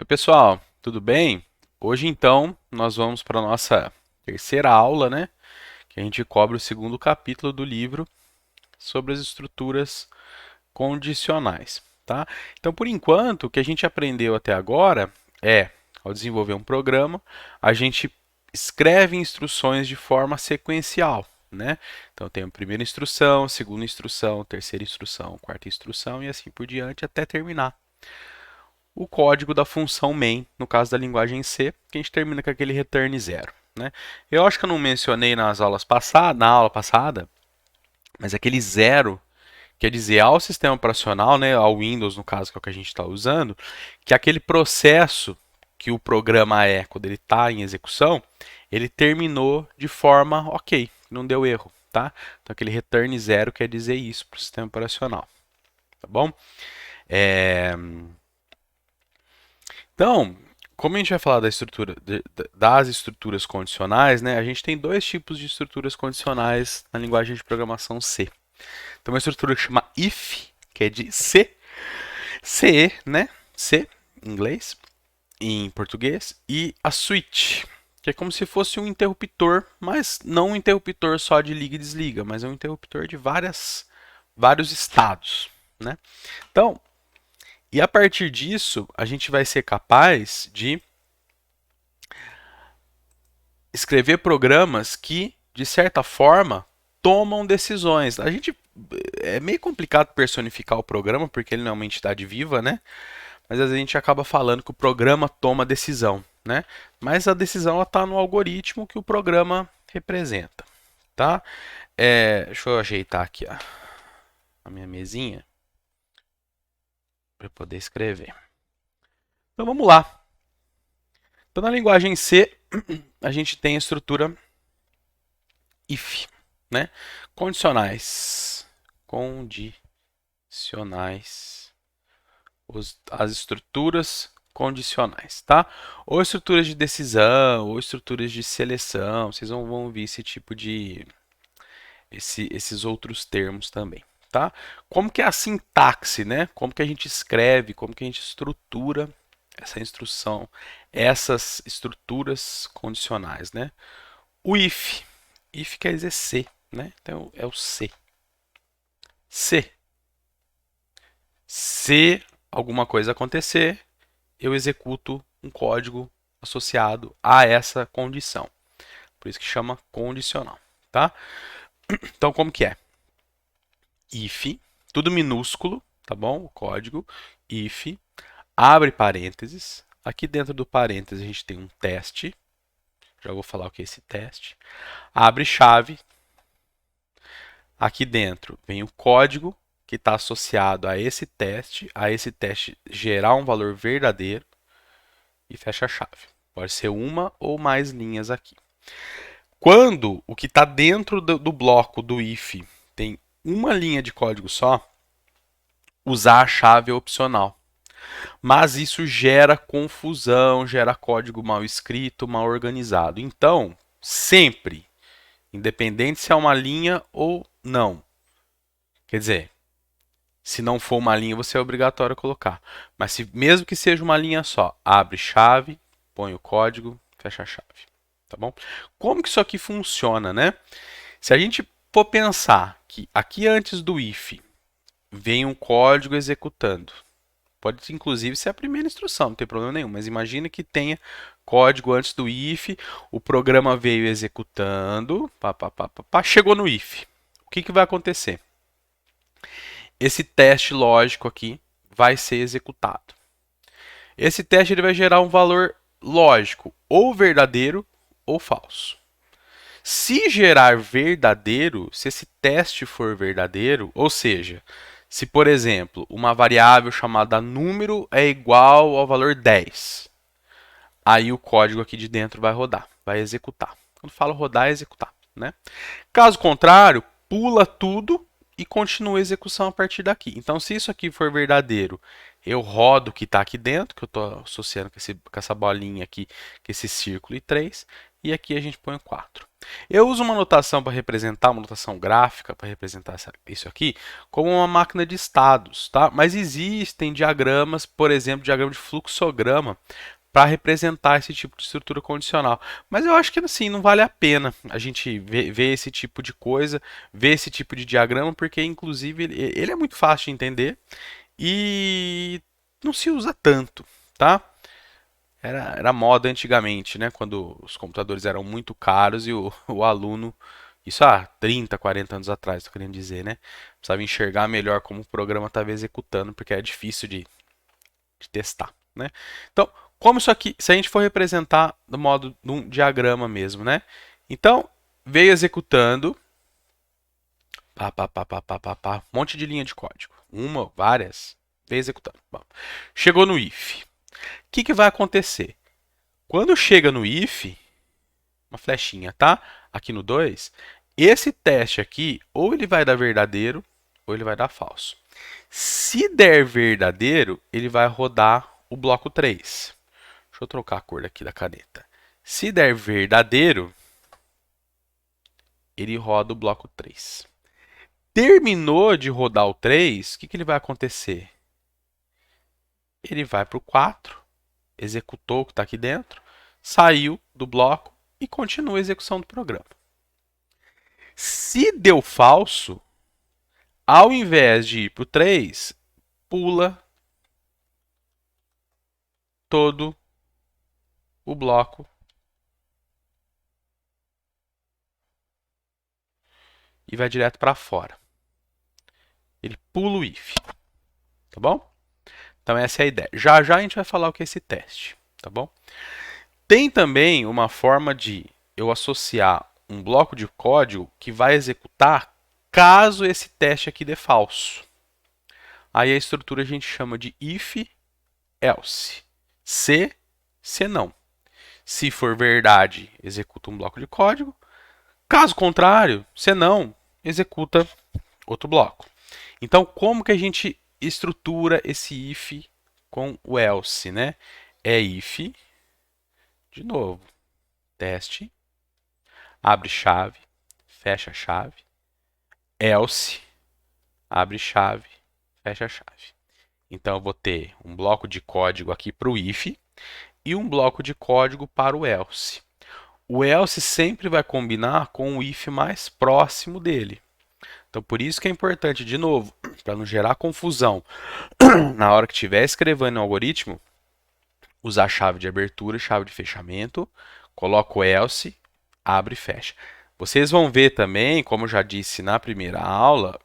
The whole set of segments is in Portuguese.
Oi, pessoal, tudo bem? Hoje, então, nós vamos para a nossa terceira aula, né? Que a gente cobre o segundo capítulo do livro sobre as estruturas condicionais, tá? Então, por enquanto, o que a gente aprendeu até agora é, ao desenvolver um programa, a gente escreve instruções de forma sequencial, né? Então, tem a primeira instrução, segunda instrução, terceira instrução, quarta instrução e assim por diante até terminar o código da função main, no caso da linguagem C, que a gente termina com aquele return zero, né? Eu acho que eu não mencionei nas aulas passadas, na aula passada, mas aquele zero quer dizer ao sistema operacional, né, ao Windows no caso que é o que a gente está usando, que aquele processo que o programa é quando ele está em execução, ele terminou de forma ok, não deu erro, tá? Então aquele return zero quer dizer isso para o sistema operacional, tá bom? É... Então, como a gente vai falar da estrutura, das estruturas condicionais, né, a gente tem dois tipos de estruturas condicionais na linguagem de programação C. Então, uma estrutura que chama if, que é de C, CE, né, C, em inglês, e em português, e a switch, que é como se fosse um interruptor, mas não um interruptor só de liga e desliga, mas é um interruptor de vários estados, né? Então, e a partir disso, a gente vai ser capaz de escrever programas que, de certa forma, tomam decisões. A gente é meio complicado personificar o programa porque ele não é uma entidade viva, né? Mas às vezes a gente acaba falando que o programa toma decisão, né? Mas a decisão está no algoritmo que o programa representa, tá? Deixa eu ajeitar aqui a minha mesinha para poder escrever. Então vamos lá. Então na linguagem C a gente tem a estrutura if, né? Condicionais. Condicionais. As estruturas condicionais, tá? Ou estruturas de decisão, ou estruturas de seleção. Vocês vão ouvir esse tipo de... esses outros termos também, tá? Como que é a sintaxe, né? Como que a gente escreve, como que a gente estrutura essa instrução, essas estruturas condicionais, né? O if. If quer dizer se, né? Então é o se. Se. Se alguma coisa acontecer, eu executo um código associado a essa condição. Por isso que chama condicional, tá? Então como que é? If, tudo minúsculo, tá bom? O código if abre parênteses. Aqui dentro do parênteses a gente tem um teste. Já vou falar o que é esse teste. Abre chave. Aqui dentro vem o código que está associado a esse teste gerar um valor verdadeiro e fecha a chave. Pode ser uma ou mais linhas aqui. Quando o que está dentro do bloco do if tem uma linha de código só, usar a chave é opcional. Mas isso gera confusão, gera código mal escrito, mal organizado. Então, sempre, independente se é uma linha ou não. Quer dizer, se não for uma linha, você é obrigatório colocar. Mas se mesmo que seja uma linha só, abre chave, põe o código, fecha a chave. Tá bom? Como que isso aqui funciona, né? Se a gente for pensar que aqui antes do if vem um código executando, pode inclusive ser a primeira instrução, não tem problema nenhum, mas imagine que tenha código antes do if, o programa veio executando, chegou no if. O que vai acontecer? Esse teste lógico aqui vai ser executado. Esse teste ele vai gerar um valor lógico, ou verdadeiro ou falso. Se gerar verdadeiro, se esse teste for verdadeiro, ou seja, se por exemplo uma variável chamada número é igual ao valor 10, aí o código aqui de dentro vai rodar, vai executar. Quando falo rodar, é executar, né? Caso contrário, pula tudo e continua a execução a partir daqui. Então, se isso aqui for verdadeiro, eu rodo o que está aqui dentro, que eu estou associando com essa bolinha aqui, com esse círculo e 3, e aqui a gente põe o 4. Eu uso uma notação para representar, uma notação gráfica para representar isso aqui, como uma máquina de estados, tá? Mas existem diagramas, por exemplo, diagrama de fluxograma, para representar esse tipo de estrutura condicional. Mas eu acho que assim não vale a pena a gente ver esse tipo de coisa, ver esse tipo de diagrama, porque inclusive ele é muito fácil de entender e não se usa tanto, tá? Era moda antigamente, né? Quando os computadores eram muito caros e o aluno, isso há 30, 40 anos atrás, estou querendo dizer, né? Precisava enxergar melhor como o programa estava executando, porque é difícil de testar, né? Então, como isso aqui, se a gente for representar no modo de um diagrama mesmo, né? Então, veio executando, um monte de linha de código, uma, várias, veio executando. Bom, chegou no if. O que vai acontecer? Quando chega no if, uma flechinha, tá? Aqui no 2, esse teste aqui, ou ele vai dar verdadeiro, ou ele vai dar falso. Se der verdadeiro, ele vai rodar o bloco 3. Deixa eu trocar a cor aqui da caneta. Se der verdadeiro, ele roda o bloco 3. Terminou de rodar o 3, o que ele vai acontecer? Ele vai para o 4, executou o que está aqui dentro, saiu do bloco e continua a execução do programa. Se deu falso, ao invés de ir para o 3, pula todo o bloco e vai direto para fora. Ele pula o if, tá bom? Então essa é a ideia. Já já a gente vai falar o que é esse teste, tá bom? Tem também uma forma de eu associar um bloco de código que vai executar caso esse teste aqui dê falso. Aí a estrutura a gente chama de if else. Se não. Se for verdade, executa um bloco de código. Caso contrário, se não, executa outro bloco. Então, como que a gente estrutura esse if com o else, né? É if, de novo, teste, abre chave, fecha chave, else, abre chave, fecha chave. Então, eu vou ter um bloco de código aqui para o if e um bloco de código para o else. O else sempre vai combinar com o if mais próximo dele. Então, por isso que é importante, de novo, para não gerar confusão, na hora que estiver escrevendo o algoritmo, usar chave de abertura, chave de fechamento, coloca o else, abre e fecha. Vocês vão ver também, como eu já disse na primeira aula,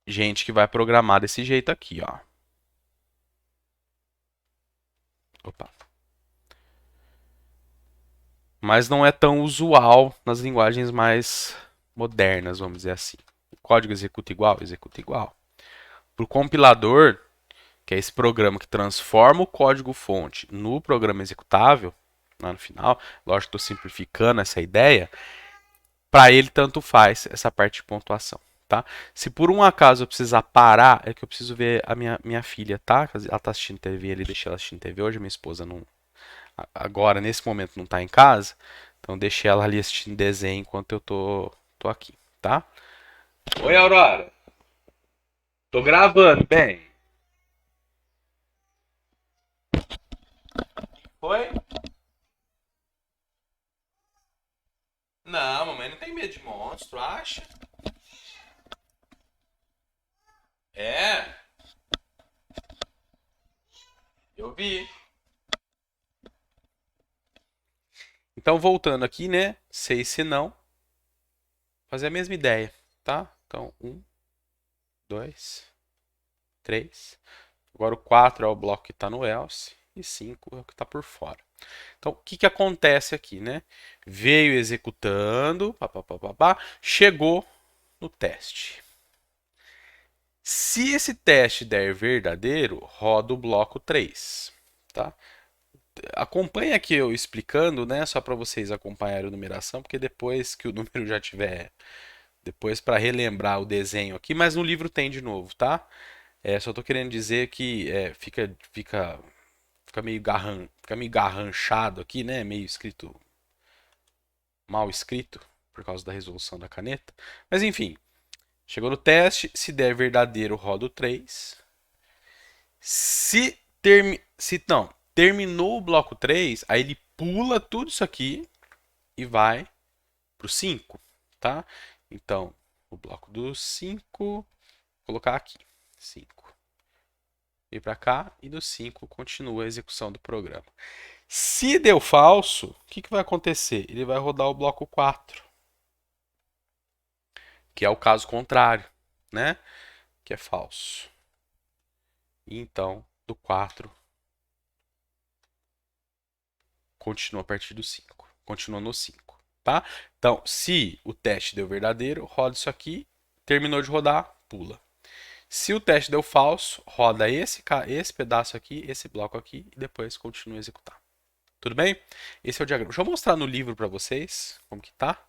gente que vai programar desse jeito aqui, ó. Opa. Mas não é tão usual nas linguagens mais modernas, vamos dizer assim. O código executa igual? Executa igual. Para o compilador, que é esse programa que transforma o código-fonte no programa executável, lá no final, lógico que estou simplificando essa ideia, para ele tanto faz essa parte de pontuação. Tá? Se por um acaso eu precisar parar, é que eu preciso ver a minha filha, tá? Ela está assistindo TV, ele deixei ela assistindo TV hoje, minha esposa não, agora, nesse momento, não está em casa, então deixei ela ali assistindo desenho enquanto eu tô aqui, tá? Oi, Aurora. Tô gravando, bem. Oi? Não, mamãe não tem medo de monstro, acha? É, eu vi. Então, voltando aqui, né? Sei se não. Fazer a mesma ideia, tá? Então, 1, 2, 3. Agora o 4 é o bloco que está no else e 5 é o que está por fora. Então, o que acontece aqui, né? Veio executando, chegou no teste. Se esse teste der verdadeiro, roda o bloco 3, tá? Acompanha aqui eu explicando, né? Só para vocês acompanharem a numeração, porque depois que o número já tiver, depois para relembrar o desenho aqui, mas no livro tem de novo, tá? Só estou querendo dizer que fica meio garranchado aqui, né? Meio escrito mal escrito por causa da resolução da caneta. Mas enfim, chegou no teste, se der verdadeiro, roda o 3. Se não, terminou o bloco 3, aí ele pula tudo isso aqui e vai pro 5, tá? Então, o bloco do 5, vou colocar aqui, 5. Vem para cá e no 5 continua a execução do programa. Se deu falso, o que vai acontecer? Ele vai rodar o bloco 4, que é o caso contrário, né? Que é falso. E então, do 4 continua a partir do 5. Continua no 5, tá? Então, se o teste deu verdadeiro, roda isso aqui. Terminou de rodar, pula. Se o teste deu falso, roda esse pedaço aqui, esse bloco aqui, e depois continua a executar. Tudo bem? Esse é o diagrama. Deixa eu mostrar no livro para vocês como que tá.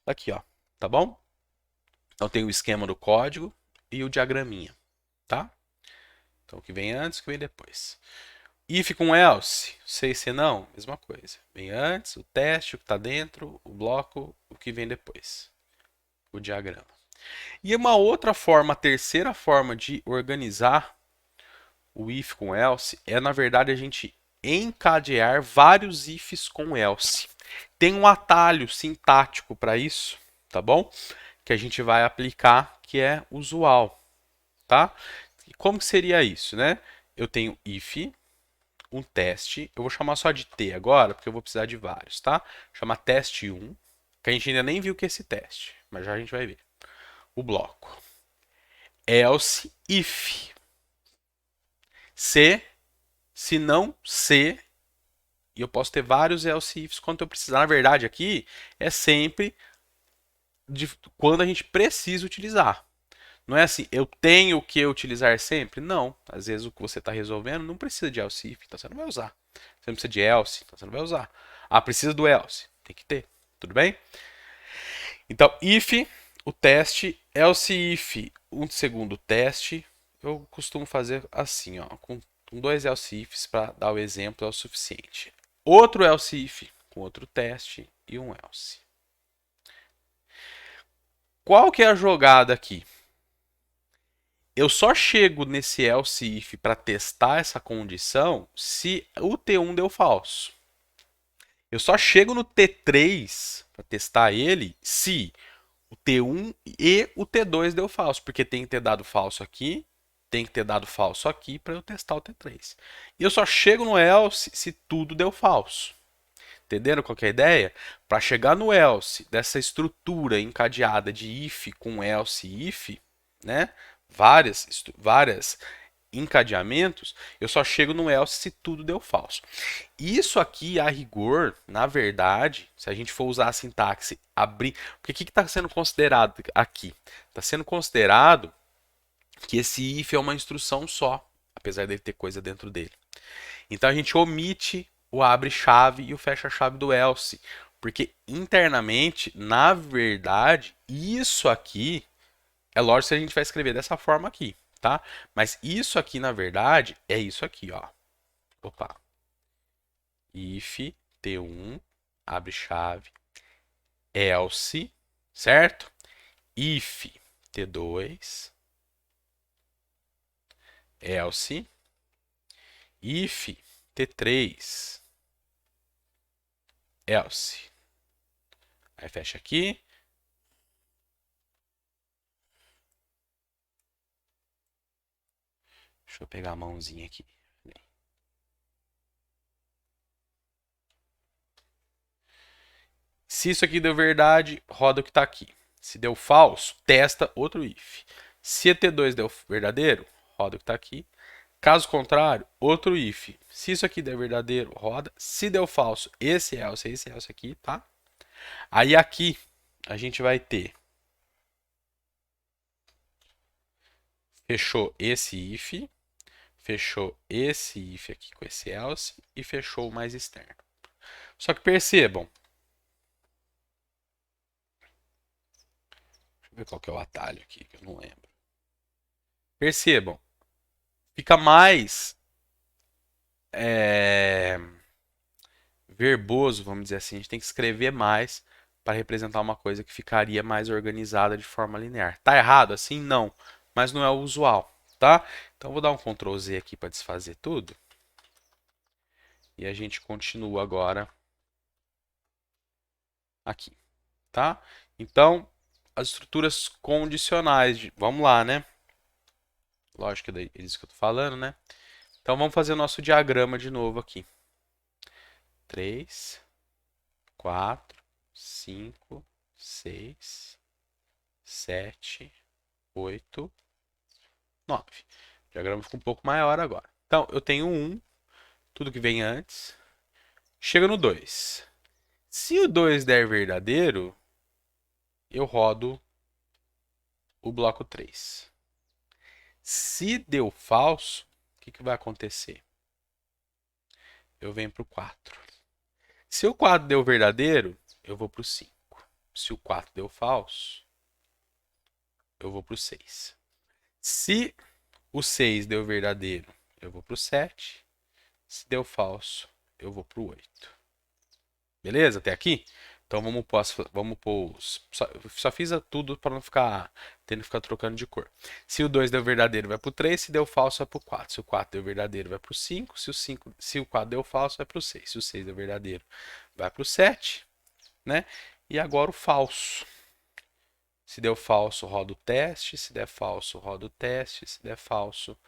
Aqui, ó. Tá bom? Então tem o esquema do código e o diagraminha, tá? Então o que vem antes, o que vem depois. If com else, sei se não, mesma coisa. Vem antes, o teste, o que está dentro, o bloco, o que vem depois. O diagrama. E uma outra forma, a terceira forma de organizar o if com else é, na verdade, a gente encadear vários ifs com else. Tem um atalho sintático para isso, tá bom? Que a gente vai aplicar, que é usual, tá? E como que seria isso, né? Eu tenho if, um teste, eu vou chamar só de T agora, porque eu vou precisar de vários, tá? Chama teste 1, que a gente ainda nem viu que é esse teste, mas já a gente vai ver. O bloco. Else if. Se não, se. E eu posso ter vários else ifs quanto eu precisar. Na verdade, aqui é sempre quando a gente precisa utilizar. Não é assim, eu tenho que utilizar sempre? Não. Às vezes o que você está resolvendo não precisa de else if, então você não vai usar. Você não precisa de else, então você não vai usar. Ah, precisa do else. Tem que ter. Tudo bem? Então, if, o teste, else if, um segundo teste. Eu costumo fazer assim, ó, com dois else ifs para dar o exemplo é o suficiente. Outro else if com outro teste e um else. Qual que é a jogada aqui? Eu só chego nesse else if para testar essa condição se o T1 deu falso. Eu só chego no T3 para testar ele se o T1 e o T2 deu falso, porque tem que ter dado falso aqui, tem que ter dado falso aqui para eu testar o T3. E eu só chego no else se tudo deu falso. Entenderam qual é a ideia? Para chegar no else dessa estrutura encadeada de if com else if, né? Várias encadeamentos, eu só chego no else se tudo deu falso. Isso aqui, a rigor, na verdade, se a gente for usar a sintaxe abrir, porque o que está sendo considerado aqui? Está sendo considerado que esse if é uma instrução só, apesar dele ter coisa dentro dele. Então a gente omite o abre-chave e o fecha-chave do else, porque internamente, na verdade, isso aqui é lógico que a gente vai escrever dessa forma aqui, tá? Mas isso aqui, na verdade, é isso aqui, ó. Opa. If T1, abre chave, else, certo? If T2, else, if T3, else. Aí fecha aqui. Deixa eu pegar a mãozinha aqui. Se isso aqui deu verdade, roda o que está aqui. Se deu falso, testa outro if. Se T2 deu verdadeiro, roda o que está aqui. Caso contrário, outro if. Se isso aqui der verdadeiro, roda. Se deu falso, esse else aqui, tá? Aí aqui a gente vai ter fechou esse if, fechou esse if aqui com esse else e fechou o mais externo. Só que percebam, deixa eu ver qual que é o atalho aqui, que eu não lembro. Percebam, fica mais verboso, vamos dizer assim. A gente tem que escrever mais para representar uma coisa que ficaria mais organizada de forma linear. Tá errado assim? Não, mas não é o usual, tá? Então vou dar um Ctrl Z aqui para desfazer tudo. E a gente continua agora aqui, tá? Então, as estruturas condicionais, vamos lá, né? Lógico que é isso que eu tô falando, né? Então vamos fazer o nosso diagrama de novo aqui. 3, 4, 5, 6, 7, 8, 9. O diagrama ficou um pouco maior agora. Então, eu tenho 1, tudo que vem antes. Chega no 2. Se o 2 der verdadeiro, eu rodo o bloco 3. Se deu falso, o que vai acontecer? Eu venho para o 4. Se o 4 deu verdadeiro, eu vou para o 5. Se o 4 deu falso, eu vou para o 6. Se o 6 deu verdadeiro, eu vou para o 7. Se deu falso, eu vou para o 8. Beleza? Até aqui? Então vamos pôr só fiz tudo para não ficar tendo que ficar trocando de cor. Se o 2 deu verdadeiro, vai para o 3. Se deu falso, vai para o 4. Se o 4 deu verdadeiro, vai para o 5. Se o 4 deu falso, vai para o 6. Se o 6 deu verdadeiro, vai para o 7. Né? E agora o falso. Se deu falso, roda o teste. Se der falso, roda o teste. Se der falso,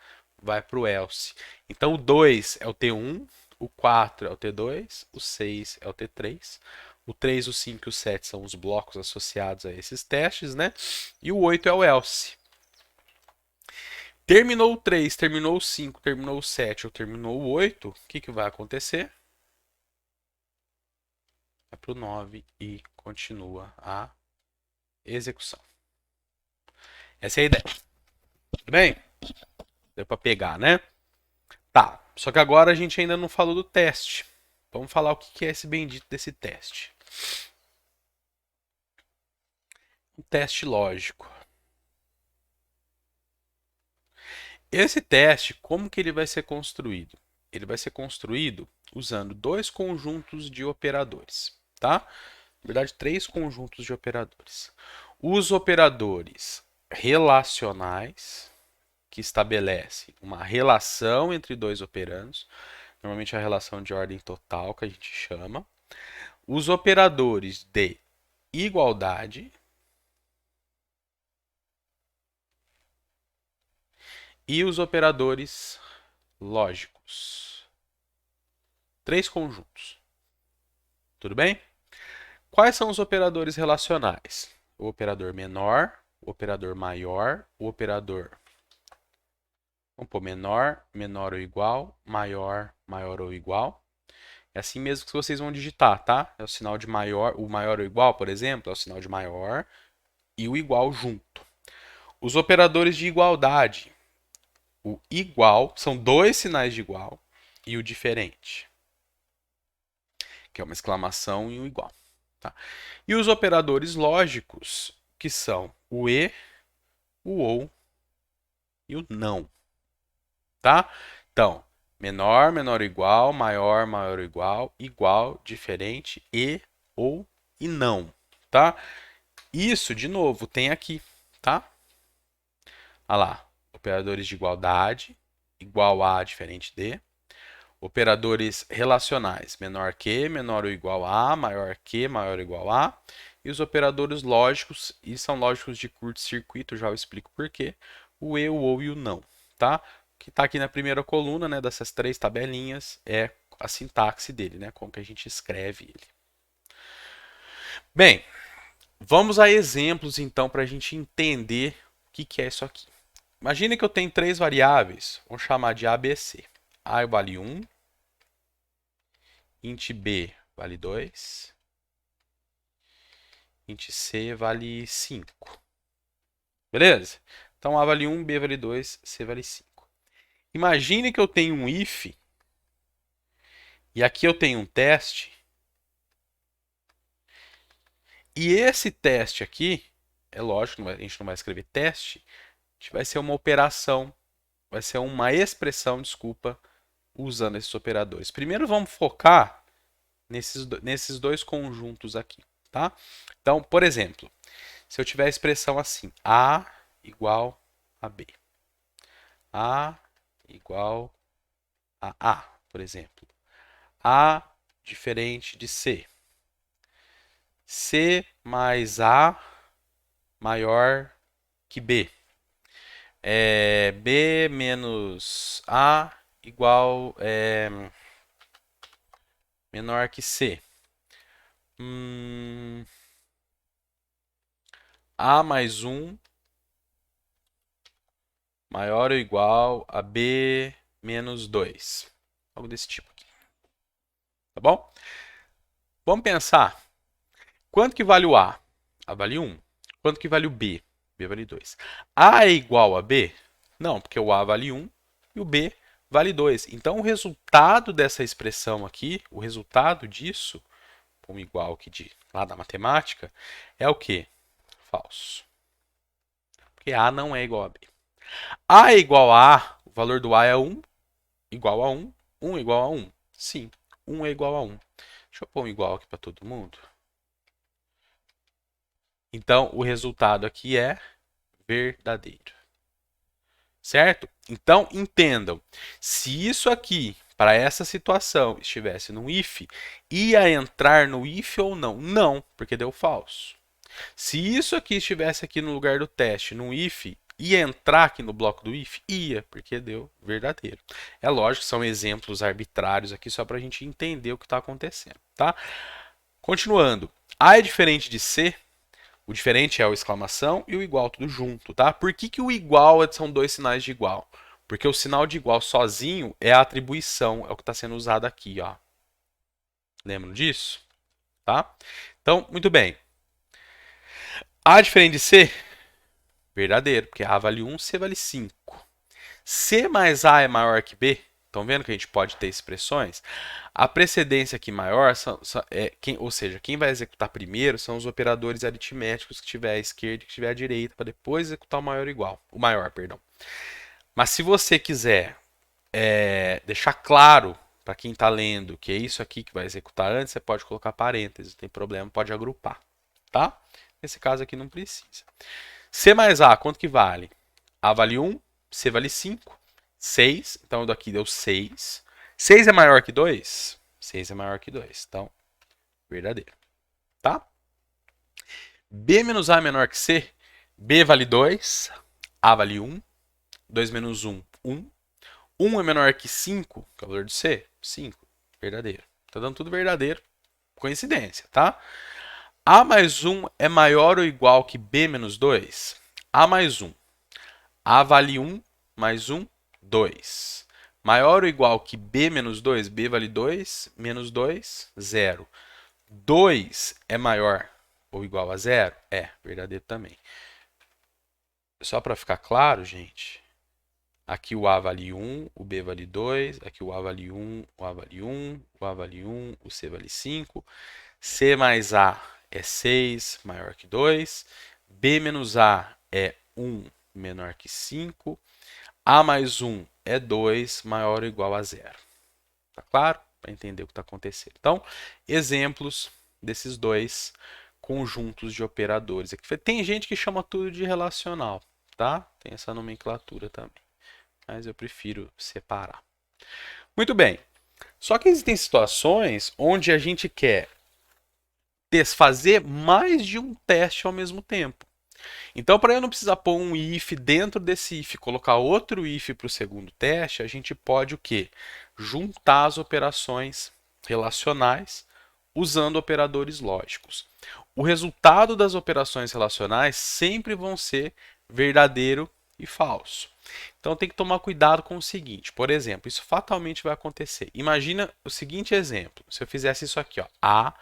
vai para o else. Então o 2 é o T1, o 4 é o T2, o 6 é o T3, o 3, o 5 e o 7 são os blocos associados a esses testes, né? E o 8 é o else. Terminou o 3, terminou o 5, terminou o 7 ou terminou o 8, o que vai acontecer? Vai para o 9 e continua a execução. Essa é a ideia. Tudo bem? Deu para pegar, né? Tá, só que agora a gente ainda não falou do teste. Vamos falar o que é esse bendito desse teste. Um teste lógico. Esse teste, como que ele vai ser construído? Ele vai ser construído usando dois conjuntos de operadores, tá? Na verdade, três conjuntos de operadores. Os operadores relacionais, que estabelece uma relação entre dois operandos, normalmente a relação de ordem total, que a gente chama. Os operadores de igualdade e os operadores lógicos. Três conjuntos. Tudo bem? Quais são os operadores relacionais? O operador menor, o operador maior, o operador... Vamos pôr menor, menor ou igual, maior, maior ou igual. É assim mesmo que vocês vão digitar, tá? É o sinal de maior, o maior ou igual, por exemplo, é o sinal de maior e o igual junto. Os operadores de igualdade. O igual, são dois sinais de igual, e o diferente, que é uma exclamação e um igual. Tá? E os operadores lógicos, que são o e, o ou e o não. Tá? Então, menor, menor ou igual, maior, maior ou igual, igual, diferente, e, ou e não. Tá? Isso, de novo, tem aqui. Tá? Olha lá. Operadores de igualdade, igual a, diferente de. Operadores relacionais, menor que, menor ou igual a, maior que, maior ou igual a. E os operadores lógicos, e são lógicos de curto-circuito, já eu explico por quê. O e, o ou e o não, tá? O que está aqui na primeira coluna, né, dessas três tabelinhas, é a sintaxe dele, né, como que a gente escreve ele. Bem, vamos a exemplos, então, para a gente entender o que é isso aqui. Imagine que eu tenho três variáveis, vamos chamar de A, B, C. A vale 1, int B vale 2, int C vale 5. Beleza? Então A vale 1, B vale 2, C vale 5. Imagine que eu tenho um if, e aqui eu tenho um teste, e esse teste aqui, é lógico, a gente não vai escrever teste, a gente vai ser uma operação, vai ser uma expressão, desculpa, usando esses operadores. Primeiro vamos focar nesses dois conjuntos aqui, tá? Então, por exemplo, se eu tiver a expressão assim, A igual a B. A igual a A, por exemplo. A diferente de C. C mais A maior que B. B menos A igual menor que C. A mais 1 maior ou igual a B menos 2. Algo desse tipo aqui. Tá bom? Vamos pensar. Quanto que vale o A? A vale 1. Quanto que vale o B? B vale 2. A é igual a B? Não, porque o A vale 1 e o B vale 2. Então, o resultado dessa expressão aqui, o resultado disso, como igual que de lá da matemática, é o quê? Falso. Porque A não é igual a B. A é igual a A, o valor do A é 1, igual a 1, 1 igual a 1. Sim, 1 é igual a 1. Deixa eu pôr um igual aqui para todo mundo. Então, o resultado aqui é verdadeiro. Certo? Então, entendam. Se isso aqui, para essa situação, estivesse no if, ia entrar no if ou não? Não, porque deu falso. Se isso aqui estivesse aqui no lugar do teste, no if, ia entrar aqui no bloco do if? Ia, porque deu verdadeiro. É lógico que são exemplos arbitrários aqui, só para a gente entender o que está acontecendo. Tá? Continuando. A é diferente de C? O diferente é o exclamação e o igual tudo junto, tá? Por que o igual são dois sinais de igual? Porque o sinal de igual sozinho é a atribuição, é o que está sendo usado aqui, ó. Lembram disso? Tá? Então, muito bem. A diferente de C? Verdadeiro, porque A vale 1, C vale 5. C mais A é maior que B? Estão vendo que a gente pode ter expressões? A precedência aqui maior, ou seja, quem vai executar primeiro são os operadores aritméticos que tiver à esquerda e que tiver à direita, para depois executar o maior igual. O maior, perdão. Mas se você quiser deixar claro para quem está lendo que é isso aqui que vai executar antes, você pode colocar parênteses, não tem problema, pode agrupar. Tá? Nesse caso aqui não precisa. C mais A, quanto que vale? A vale 1, C vale 5, 6, então daqui deu 6. 6 é maior que 2? 6 é maior que 2, então, verdadeiro. Tá? B menos A é menor que C? B vale 2, A vale 1, 2 menos 1, 1. 1 é menor que 5, que é o valor de C? 5, verdadeiro. Tá dando tudo verdadeiro, coincidência, tá? A mais 1 é maior ou igual que B menos 2? A mais 1. A vale 1, mais 1, 2. Maior ou igual que B menos 2? B vale 2, menos 2, 0. 2 é maior ou igual a 0? É, verdadeiro também. Só para ficar claro, gente, aqui o A vale 1, o B vale 2, aqui o A vale 1, o A vale 1, o A vale 1, o C vale 5. C mais A é 6, maior que 2. B menos A é 1, menor que 5. A mais 1 é 2, maior ou igual a 0. Tá claro? Para entender o que está acontecendo. Então, exemplos desses dois conjuntos de operadores. Tem gente que chama tudo de relacional, tá? Tem essa nomenclatura também. Mas eu prefiro separar. Muito bem. Só que existem situações onde a gente quer fazer mais de um teste ao mesmo tempo. Então, para eu não precisar pôr um if dentro desse if, colocar outro if para o segundo teste, a gente pode o quê? Juntar as operações relacionais usando operadores lógicos. O resultado das operações relacionais sempre vão ser verdadeiro e falso. Então tem que tomar cuidado com o seguinte, por exemplo, isso fatalmente vai acontecer. Imagina o seguinte exemplo, se eu fizesse isso aqui, ó, A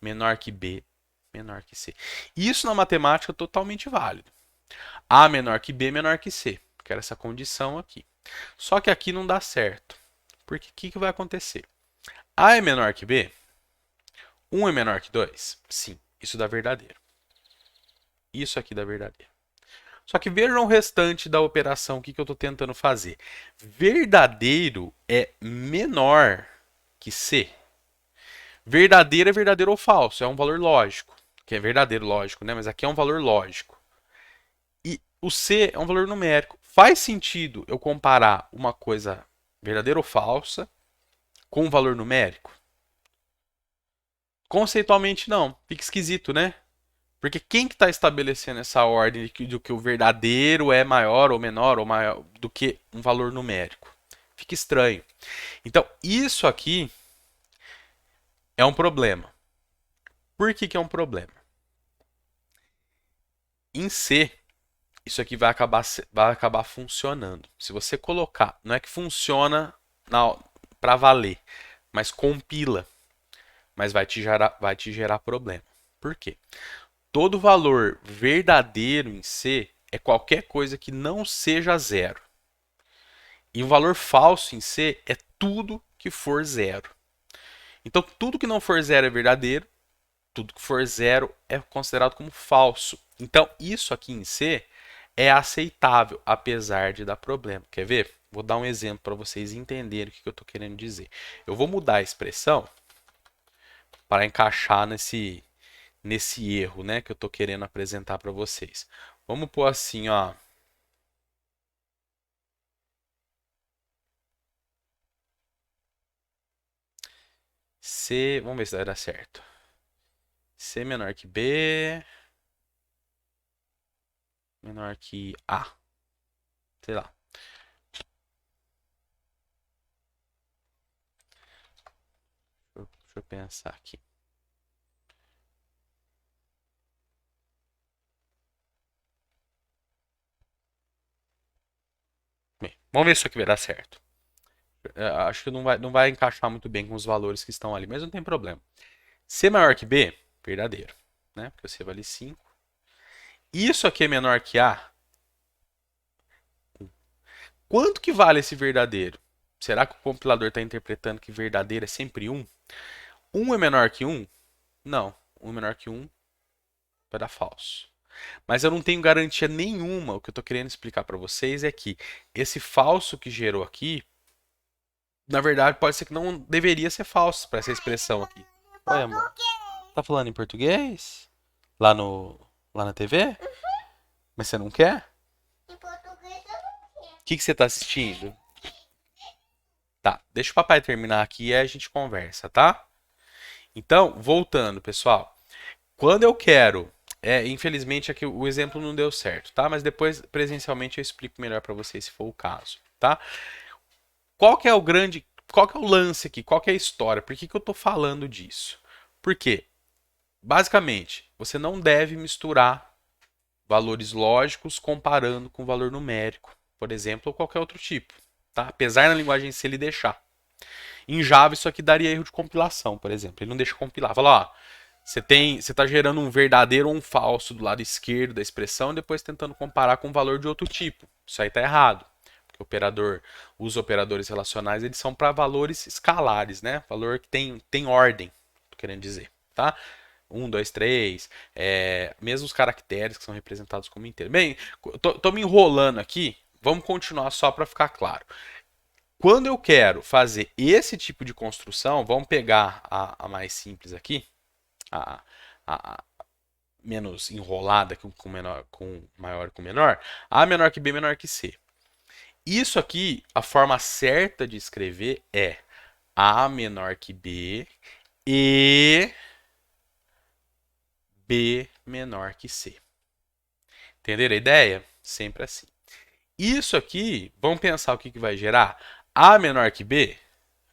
menor que B, menor que C. Isso na matemática é totalmente válido. A menor que B, menor que C. Quero essa condição aqui. Só que aqui não dá certo. Porque o que vai acontecer? A é menor que B? 1 é menor que 2? Sim, isso dá verdadeiro. Isso aqui dá verdadeiro. Só que vejam o restante da operação, o que eu estou tentando fazer. Verdadeiro é menor que C. Verdadeiro é verdadeiro ou falso, é um valor lógico. Que é verdadeiro, lógico, né? Mas aqui é um valor lógico. E o C é um valor numérico. Faz sentido eu comparar uma coisa verdadeira ou falsa com um valor numérico? Conceitualmente não. Fica esquisito, né? Porque quem que está estabelecendo essa ordem de que o verdadeiro é maior ou menor ou maior do que um valor numérico? Fica estranho. Então, isso aqui é um problema. Por que, que é um problema? Em C, isso aqui vai acabar funcionando. Se você colocar, não é que funciona para valer, mas compila, mas vai te gerar problema. Por quê? Todo valor verdadeiro em C é qualquer coisa que não seja zero. E o valor falso em C é tudo que for zero. Então, tudo que não for zero é verdadeiro, tudo que for zero é considerado como falso. Então, isso aqui em C é aceitável, apesar de dar problema. Quer ver? Vou dar um exemplo para vocês entenderem o que eu estou querendo dizer. Eu vou mudar a expressão para encaixar nesse erro, né, que eu estou querendo apresentar para vocês. Vamos pôr assim, ó. C, vamos ver se vai dar certo. C menor que B, menor que A. Sei lá. Deixa eu pensar aqui. Bem, vamos ver se isso aqui vai dar certo. Acho que não vai encaixar muito bem com os valores que estão ali, mas não tem problema. C maior que B, verdadeiro, né? Porque o C vale 5. Isso aqui é menor que A. Quanto que vale esse verdadeiro? Será que o compilador está interpretando que verdadeiro é sempre 1? 1 é menor que 1? Não. 1 é menor que 1 vai dar falso. Mas eu não tenho garantia nenhuma. O que eu estou querendo explicar para vocês é que esse falso que gerou aqui, na verdade, pode ser que não deveria ser falso para essa expressão aqui. Oi, amor. Tá falando em português? Lá no, lá na TV? Mas você não quer? Em português eu não quero. O que você tá assistindo? Tá, deixa o papai terminar aqui e aí a gente conversa, tá? Então, voltando, pessoal. Quando eu quero, infelizmente aqui o exemplo não deu certo, tá? Mas depois presencialmente eu explico melhor para vocês se for o caso, tá? Qual que é o lance aqui? Qual que é a história? Por que que eu tô falando disso? Porque, basicamente, você não deve misturar valores lógicos comparando com valor numérico, por exemplo, ou qualquer outro tipo, tá? Apesar na linguagem C ele deixar. Em Java isso aqui daria erro de compilação, por exemplo. Ele não deixa compilar. Fala, ó, você está gerando um verdadeiro ou um falso do lado esquerdo da expressão e depois tentando comparar com um valor de outro tipo. Isso aí está errado. Porque os operadores relacionais, eles são para valores escalares, né? Valor que tem ordem, tô querendo dizer, tá? 1, 2, 3, mesmo os caracteres que são representados como inteiro. Bem, tô me enrolando aqui, vamos continuar só para ficar claro. Quando eu quero fazer esse tipo de construção, vamos pegar a mais simples aqui, a, a menos enrolada com menor, com maior com menor, A menor que B menor que C. Isso aqui, a forma certa de escrever é A menor que B e B menor que C. Entenderam a ideia? Sempre assim. Isso aqui, vamos pensar o que vai gerar? A menor que B,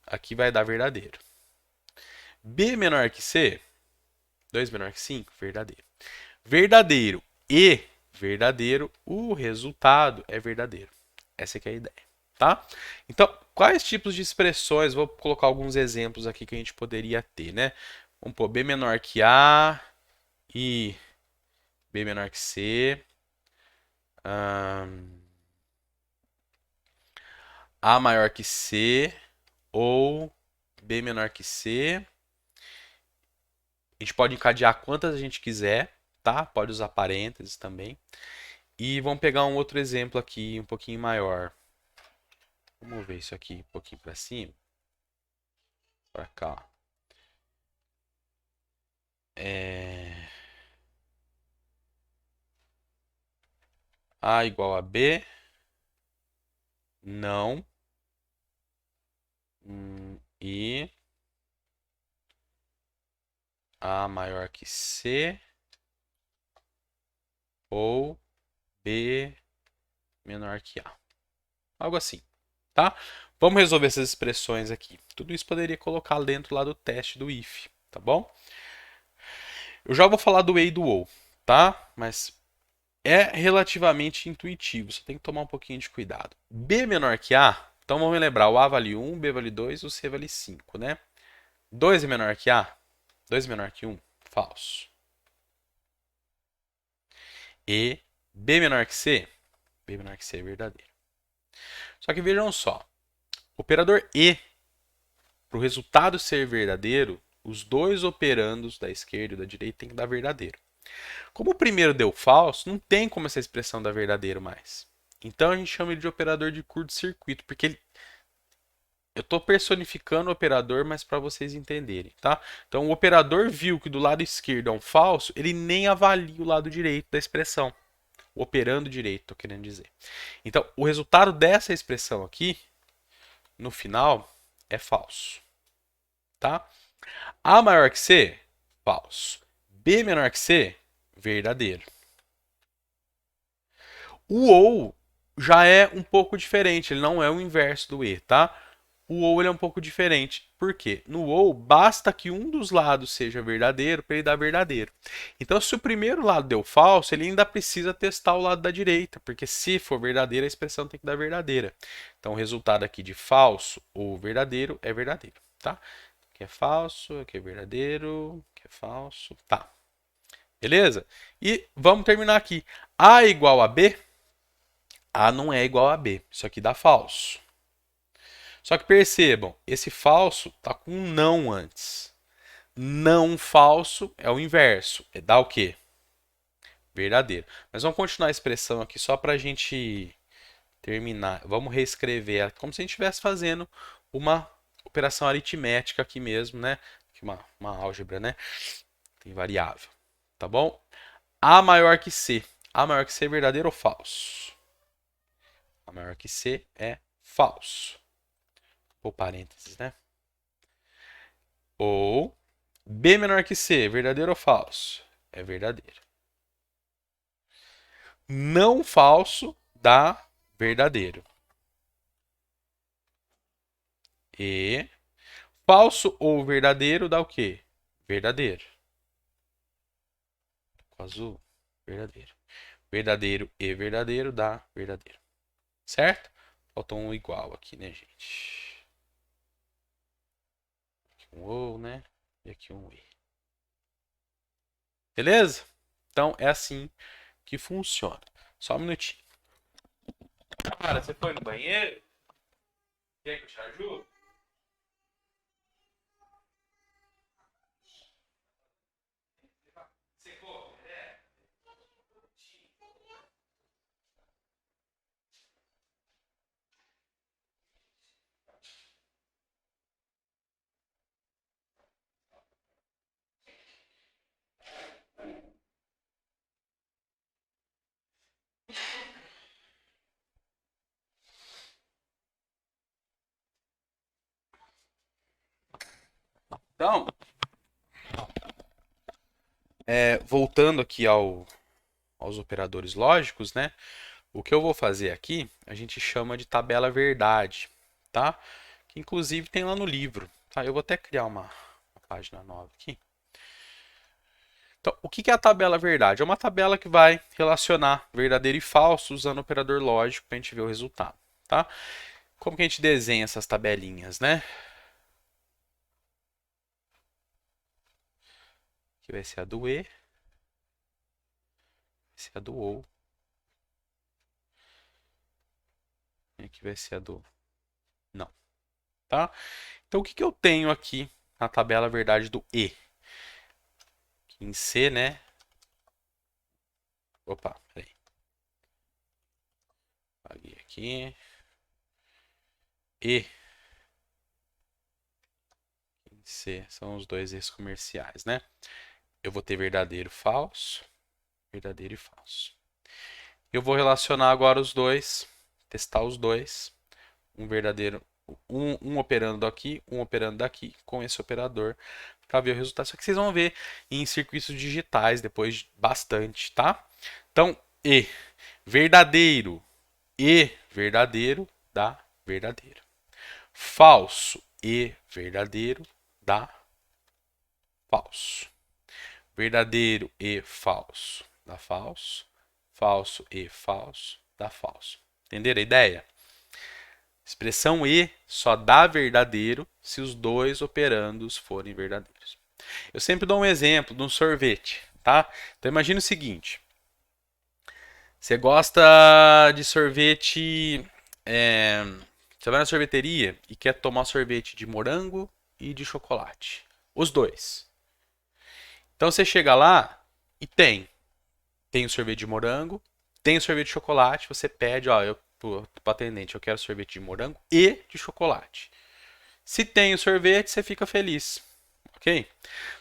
aqui vai dar verdadeiro. B menor que C, 2 menor que 5, verdadeiro. Verdadeiro e verdadeiro, o resultado é verdadeiro. Essa aqui é a ideia, tá? Então, quais tipos de expressões, vou colocar alguns exemplos aqui que a gente poderia ter, né? Vamos pôr B menor que A e B menor que C. A maior que C ou B menor que C. A gente pode encadear quantas a gente quiser, tá? Pode usar parênteses também. E vamos pegar um outro exemplo aqui, um pouquinho maior. Vamos ver isso aqui um pouquinho para cima. Para cá. é, A igual a B, não, e A maior que C ou B menor que A. Algo assim, tá? Vamos resolver essas expressões aqui. Tudo isso poderia colocar dentro lá do teste do if, tá bom? Eu já vou falar do e e do ou, tá? Mas é relativamente intuitivo, você tem que tomar um pouquinho de cuidado. B menor que A, então vamos lembrar, o A vale 1, B vale 2, o C vale 5, né? 2 é menor que A, 2 é menor que 1, falso. E B menor que C, B menor que C é verdadeiro. Só que vejam só, o operador E, para o resultado ser verdadeiro, os dois operandos da esquerda e da direita tem que dar verdadeiro. Como o primeiro deu falso, não tem como essa expressão dar verdadeiro mais. Então a gente chama ele de operador de curto-circuito, porque eu estou personificando o operador, mas para vocês entenderem, tá? Então o operador viu que do lado esquerdo é um falso, ele nem avalia o lado direito da expressão. O operando direito, estou querendo dizer. Então o resultado dessa expressão aqui, no final, é falso, tá? A maior que C, falso. B menor que C, verdadeiro. O ou já é um pouco diferente, ele não é o inverso do e, tá? O ou ele é um pouco diferente. Por quê? No ou, basta que um dos lados seja verdadeiro para ele dar verdadeiro. Então, se o primeiro lado deu falso, ele ainda precisa testar o lado da direita, porque se for verdadeira, a expressão tem que dar verdadeira. Então, o resultado aqui de falso ou verdadeiro é verdadeiro, tá? Aqui é falso, aqui é verdadeiro, aqui é falso, tá. Beleza? E vamos terminar aqui. A igual a B, A não é igual a B. Isso aqui dá falso. Só que percebam, esse falso está com um não antes. Não falso é o inverso. É dar o quê? Verdadeiro. Mas vamos continuar a expressão aqui só para a gente terminar. Vamos reescrever como se a gente estivesse fazendo uma operação aritmética aqui mesmo, né? Uma álgebra, né? Tem variável. Tá bom? A maior que C. A maior que C é verdadeiro ou falso? A maior que C é falso. Ou parênteses, né? Ou B menor que C, verdadeiro ou falso? É verdadeiro. Não falso dá verdadeiro. E falso ou verdadeiro dá o quê? Verdadeiro. Com azul, verdadeiro. Verdadeiro e verdadeiro dá verdadeiro. Certo? Faltou um igual aqui, né, gente? Aqui um ou, né? E aqui um e. Beleza? Então é assim que funciona. Só um minutinho. Cara, você foi no banheiro? Quer que eu te ajude? Secou? Então, voltando aqui aos operadores lógicos, né? O que eu vou fazer aqui, a gente chama de tabela verdade, tá? Que inclusive tem lá no livro, tá? Eu vou até criar uma página nova aqui. Então, o que é a tabela verdade? É uma tabela que vai relacionar verdadeiro e falso usando o operador lógico para a gente ver o resultado, tá? Como que a gente desenha essas tabelinhas, né? Aqui vai ser a do e, vai ser a do ou, e aqui vai ser a do não, tá? Então, o que eu tenho aqui na tabela verdade do e? Em C, né? Opa, peraí. Apaguei aqui. E em C são os dois ex comerciais, né? eu vou ter verdadeiro, falso, verdadeiro e falso. Eu vou relacionar agora os dois, testar os dois, um verdadeiro, um operando aqui, um operando daqui, com esse operador, para ver o resultado. Só que vocês vão ver em circuitos digitais depois bastante, tá? Então, verdadeiro, verdadeiro dá verdadeiro. Falso e verdadeiro dá falso. Verdadeiro e falso dá falso. Falso e falso dá falso. Entenderam a ideia? Expressão e só dá verdadeiro se os dois operandos forem verdadeiros. Eu sempre dou um exemplo de um sorvete, tá? Então imagine o seguinte: você gosta de sorvete, você vai na sorveteria e quer tomar sorvete de morango e de chocolate, os dois. Então você chega lá e tem o sorvete de morango, tem o sorvete de chocolate, você pede, ó, pro atendente, eu quero sorvete de morango e de chocolate. Se tem o sorvete, você fica feliz, ok?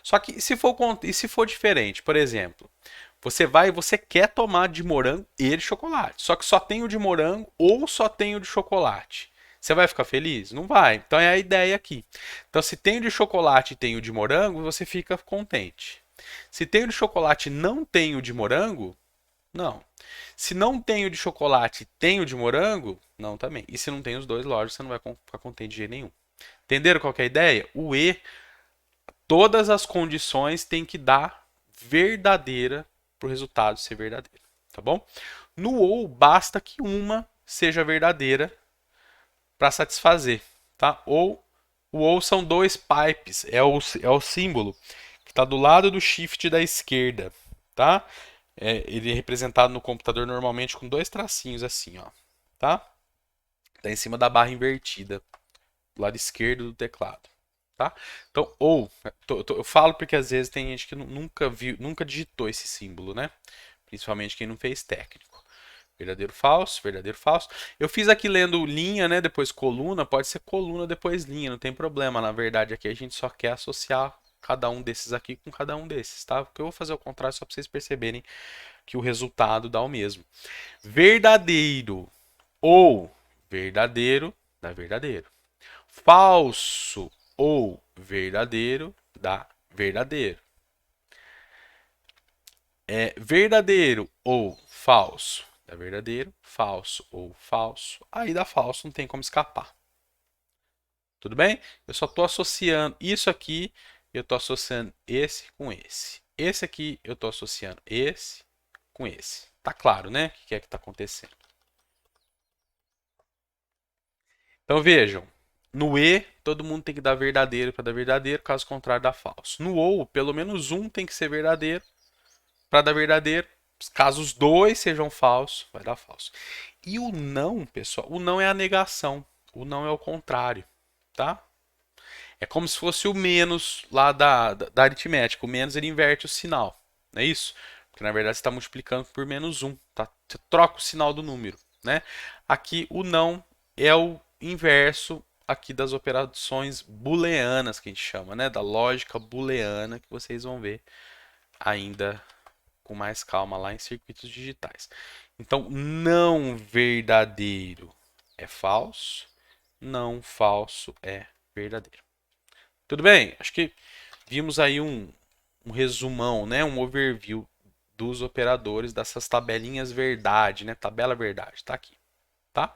Só que se for diferente, por exemplo, você vai e você quer tomar de morango e de chocolate, só que só tem o de morango ou só tem o de chocolate. Você vai ficar feliz? Não vai. Então é a ideia aqui. Então se tem o de chocolate e tem o de morango, você fica contente. Se tem o de chocolate e não tem o de morango, não. Se não tem o de chocolate e tem o de morango, não também. E se não tem os dois, lógico, você não vai ficar contente de jeito nenhum. Entenderam qual que é a ideia? O E, todas as condições têm que dar verdadeira para o resultado ser verdadeiro. Tá bom? No OU, basta que uma seja verdadeira para satisfazer. Tá? Ou o OU são dois pipes, é o símbolo que está do lado do shift da esquerda. Tá? Ele é representado no computador normalmente com dois tracinhos assim, ó, tá? Tá em cima da barra invertida, do lado esquerdo do teclado, tá? Então, eu falo porque às vezes tem gente que nunca viu, nunca digitou esse símbolo, né? Principalmente quem não fez técnico. Verdadeiro, falso, verdadeiro, falso. Eu fiz aqui lendo linha, né? Depois coluna, pode ser coluna depois linha, não tem problema. Na verdade, aqui a gente só quer associar cada um desses aqui com cada um desses, tá? Porque eu vou fazer o contrário só para vocês perceberem que o resultado dá o mesmo. Verdadeiro ou verdadeiro dá verdadeiro. Falso ou verdadeiro dá verdadeiro. Verdadeiro ou falso dá verdadeiro. Falso ou falso, aí dá falso, não tem como escapar. Tudo bem? Eu só estou associando isso aqui, eu estou associando esse com esse. Esse aqui eu estou associando esse com esse. Tá claro, né? O que é que está acontecendo? Então vejam, no E, todo mundo tem que dar verdadeiro para dar verdadeiro, caso contrário, dá falso. No OU, pelo menos um tem que ser verdadeiro para dar verdadeiro. Caso os dois sejam falsos, vai dar falso. E o não, pessoal, o não é a negação. O não é o contrário, tá? É como se fosse o menos lá da aritmética. O menos ele inverte o sinal, não é isso? Porque na verdade você está multiplicando por menos um, tá? Você troca o sinal do número, né? Aqui o não é o inverso aqui das operações booleanas que a gente chama, né? Da lógica booleana que vocês vão ver ainda com mais calma lá em circuitos digitais. Então, não verdadeiro é falso, não falso é verdadeiro. Tudo bem? Acho que vimos aí um resumão, né? Um overview dos operadores dessas tabelinhas verdade, né? Tabela verdade, tá aqui, tá?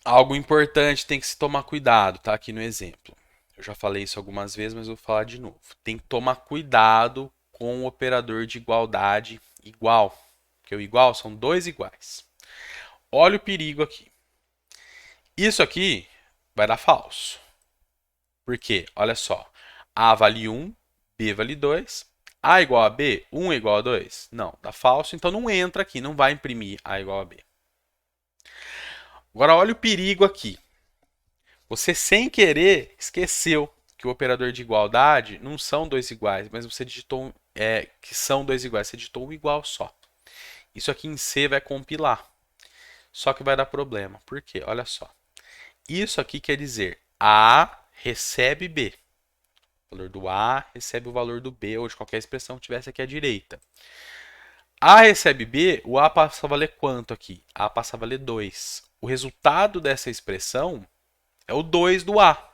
Algo importante tem que se tomar cuidado, tá? Aqui no exemplo. Eu já falei isso algumas vezes, mas vou falar de novo. Tem que tomar cuidado com o operador de igualdade igual. Porque o igual são dois iguais. Olha o perigo aqui. Isso aqui vai dar falso. Por quê? Olha só. A vale 1, B vale 2. A igual a B, 1 é igual a 2? Não, dá falso, então não entra aqui, não vai imprimir A igual a B. Agora olha o perigo aqui. Você, sem querer, esqueceu que o operador de igualdade não são dois iguais, mas você digitou que são dois iguais, você digitou um igual só. Isso aqui em C vai compilar. Só que vai dar problema. Por quê? Olha só. Isso aqui quer dizer A recebe B. O valor do A recebe o valor do B, ou de qualquer expressão que tivesse aqui à direita. A recebe B, o A passa a valer quanto aqui? A passa a valer 2. O resultado dessa expressão é o 2 do A.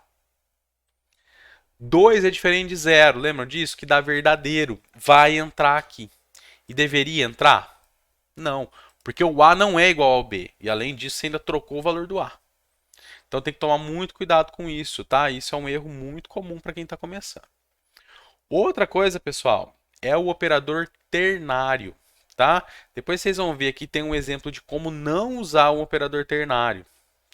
2 é diferente de 0, lembram disso? Que dá verdadeiro. Vai entrar aqui. E deveria entrar? Não, porque o A não é igual ao B. E além disso, você ainda trocou o valor do A. Então tem que tomar muito cuidado com isso, tá? Isso é um erro muito comum para quem está começando. Outra coisa, pessoal, é o operador ternário, tá? Depois vocês vão ver aqui tem um exemplo de como não usar um operador ternário,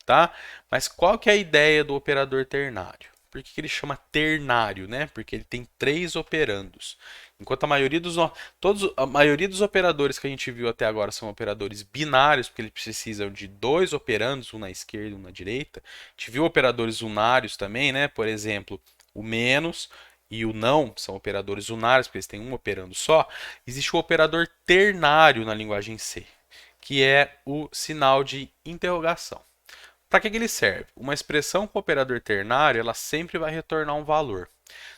tá? Mas qual que é a ideia do operador ternário? Por que ele chama ternário, né? Porque ele tem 3 operandos. Enquanto a maioria dos operadores que a gente viu até agora são operadores binários, porque eles precisam de 2 operandos, um na esquerda e um na direita. A gente viu operadores unários também, né? Por exemplo, o menos e o não são operadores unários, porque eles têm um operando só. Existe o operador ternário na linguagem C, que é o sinal de interrogação. Para que ele serve? Uma expressão com operador ternário, ela sempre vai retornar um valor.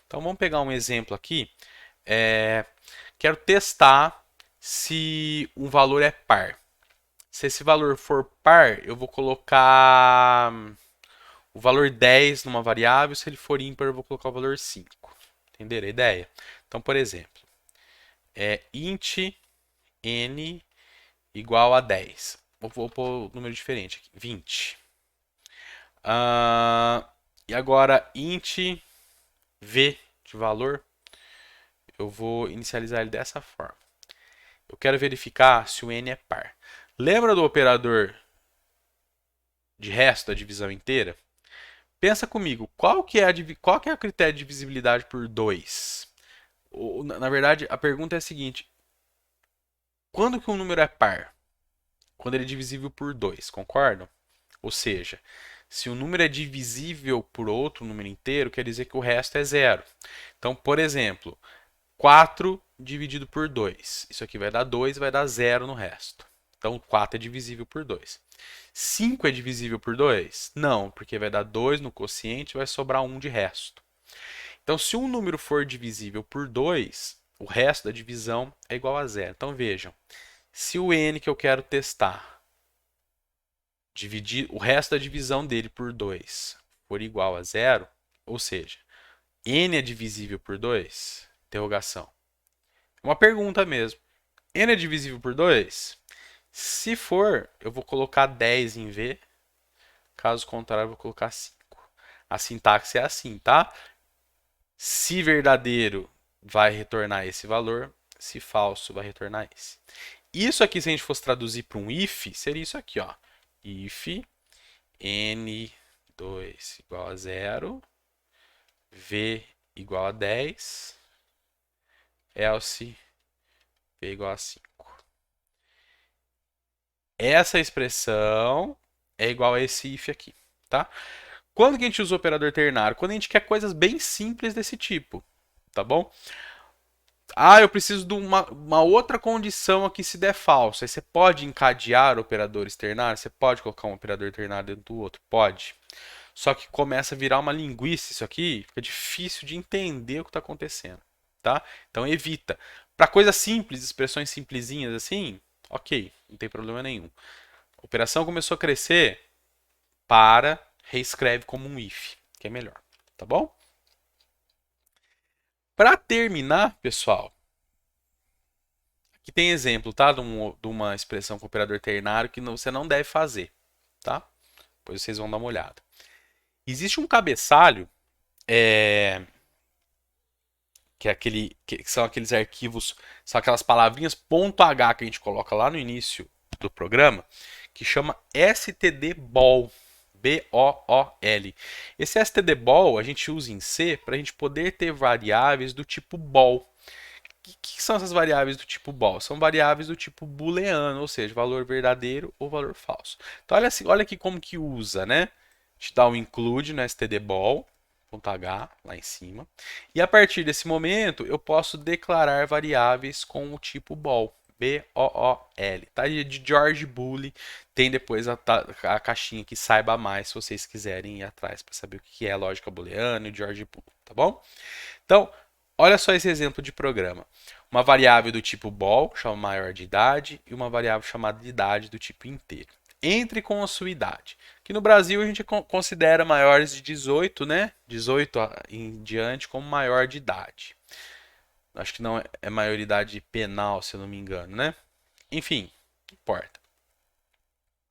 Então vamos pegar um exemplo aqui. Quero testar se um valor é par. Se esse valor for par, eu vou colocar o valor 10 numa variável. Se ele for ímpar, eu vou colocar o valor 5. Entenderam a ideia? Então, por exemplo, int n igual a 10. Vou pôr um número diferente aqui, 20. E agora, int v de valor, eu vou inicializar ele dessa forma. Eu quero verificar se o n é par. Lembra do operador de resto da divisão inteira? Pensa comigo, qual que é o critério de divisibilidade por 2? Na verdade, a pergunta é a seguinte: quando que um número é par? Quando ele é divisível por 2, concordam? Ou seja, se um número é divisível por outro número inteiro, quer dizer que o resto é zero. Então, por exemplo, 4 dividido por 2. Isso aqui vai dar 2 e vai dar 0 no resto. Então, 4 é divisível por 2. 5 é divisível por 2? Não, porque vai dar 2 no quociente e vai sobrar 1 de resto. Então, se um número for divisível por 2, o resto da divisão é igual a 0. Então, vejam, se o n que eu quero testar, dividir o resto da divisão dele por 2 for igual a 0, ou seja, n é divisível por 2? Interrogação. Uma pergunta mesmo. N é divisível por 2? Se for, eu vou colocar 10 em V. Caso contrário, eu vou colocar 5. A sintaxe é assim, tá? Se verdadeiro, vai retornar esse valor. Se falso, vai retornar esse. Isso aqui, se a gente fosse traduzir para um if, seria isso aqui, ó. If n2 igual a 0, v igual a 10, else v igual a 5. Essa expressão é igual a esse if aqui, tá? Quando que a gente usa o operador ternário? Quando a gente quer coisas bem simples desse tipo, tá bom? Eu preciso de uma outra condição aqui se der falso. Aí você pode encadear operadores ternários? Você pode colocar um operador ternário dentro do outro? Pode. Só que começa a virar uma linguiça isso aqui, fica difícil de entender o que está acontecendo, tá? Então evita. Para coisas simples, expressões simplesinhas assim, ok, não tem problema nenhum. A operação começou a crescer, reescreve como um if, que é melhor, tá bom? Para terminar, pessoal, aqui tem exemplo, tá? De uma expressão com operador ternário que você não deve fazer, tá? Depois vocês vão dar uma olhada. Existe um cabeçalho, que são aqueles arquivos, são aquelas palavrinhas .h que a gente coloca lá no início do programa, que chama stdbol. B-O-O-L. Esse stdbol a gente usa em C para a gente poder ter variáveis do tipo bol. O que são essas variáveis do tipo bol? São variáveis do tipo booleano, ou seja, valor verdadeiro ou valor falso. Então olha aqui como que usa, né? A gente dá um include no stdbol, .h lá em cima. E a partir desse momento eu posso declarar variáveis com o tipo bol. B-O-O-L. Tá? De George Boole. Tem depois a caixinha que saiba mais, se vocês quiserem ir atrás para saber o que é lógica booleana e George Boole, tá bom? Então, olha só esse exemplo de programa. Uma variável do tipo bol, chama maior de idade, e uma variável chamada de idade do tipo inteiro. Entre com a sua idade. Que no Brasil a gente considera maiores de 18, né? 18 em diante como maior de idade. Acho que não é maioridade penal, se eu não me engano, né? Enfim, não importa.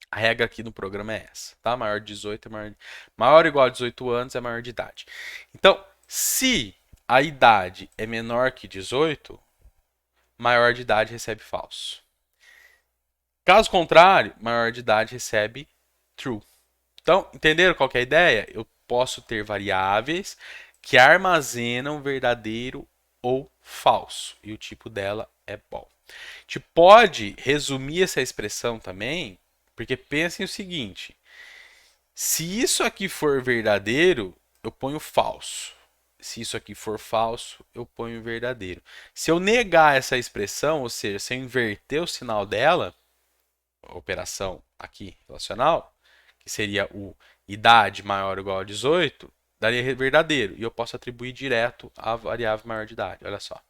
A regra aqui no programa é essa, tá? Maior de 18 é maior ou igual a 18 anos é maior de idade. Então, se a idade é menor que 18, maior de idade recebe falso. Caso contrário, maior de idade recebe true. Então, entenderam qual que é a ideia? Eu posso ter variáveis que armazenam verdadeiro ou falso. E o tipo dela é bol. A gente pode resumir essa expressão também, porque pensem o seguinte: se isso aqui for verdadeiro, eu ponho falso. Se isso aqui for falso, eu ponho verdadeiro. Se eu negar essa expressão, ou seja, se eu inverter o sinal dela, a operação aqui relacional, que seria o idade maior ou igual a 18, daria verdadeiro. E eu posso atribuir direto à variável maior de idade. Olha só.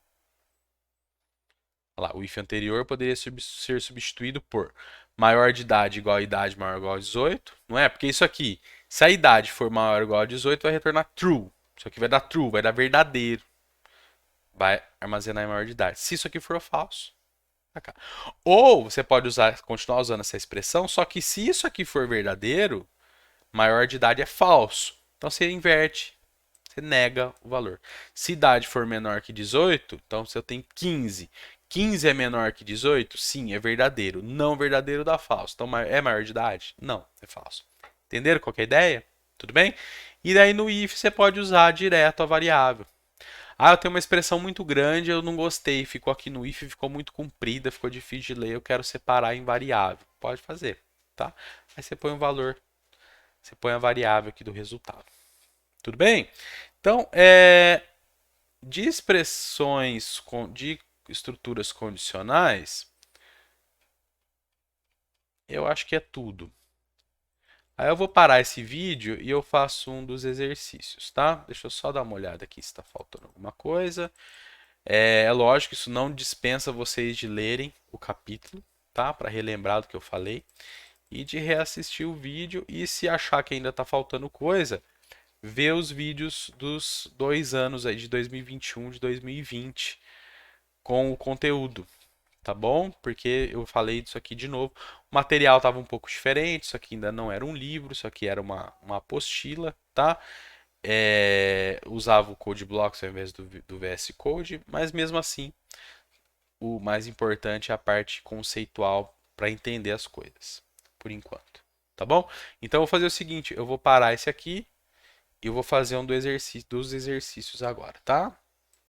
Olha lá, o if anterior poderia ser substituído por maior de idade igual a idade maior ou igual a 18. Não é? Porque isso aqui, se a idade for maior ou igual a 18, vai retornar true. Isso aqui vai dar true, vai dar verdadeiro. Vai armazenar em maior de idade. Se isso aqui for falso, cá. Ou você pode continuar usando essa expressão, só que se isso aqui for verdadeiro, maior de idade é falso. Então você inverte, você nega o valor. Se idade for menor que 18, então se eu tenho 15, 15 é menor que 18? Sim, é verdadeiro. Não verdadeiro dá falso. Então é maior de idade? Não, é falso. Entenderam qual é a ideia? Tudo bem? E daí no if você pode usar direto a variável. Ah, eu tenho uma expressão muito grande, eu não gostei, ficou aqui no if, ficou muito comprida, ficou difícil de ler, eu quero separar em variável. Pode fazer, tá? Aí você põe um valor, você põe a variável aqui do resultado. Tudo bem? Então, de expressões de estruturas condicionais, eu acho que é tudo. Aí eu vou parar esse vídeo e eu faço um dos exercícios, tá? Deixa eu só dar uma olhada aqui se está faltando alguma coisa. É lógico que isso não dispensa vocês de lerem o capítulo, tá? Para relembrar do que eu falei. E de reassistir o vídeo. E se achar que ainda está faltando coisa, ver os vídeos dos 2 anos aí de 2021 e de 2020 com o conteúdo, tá bom? Porque eu falei disso aqui de novo. O material estava um pouco diferente, isso aqui ainda não era um livro, isso aqui era uma apostila, tá? Usava o Code Blocks ao invés do VS Code, mas mesmo assim, o mais importante é a parte conceitual para entender as coisas, por enquanto, tá bom? Então eu vou fazer o seguinte, eu vou parar esse aqui e eu vou fazer um dos exercícios agora, tá?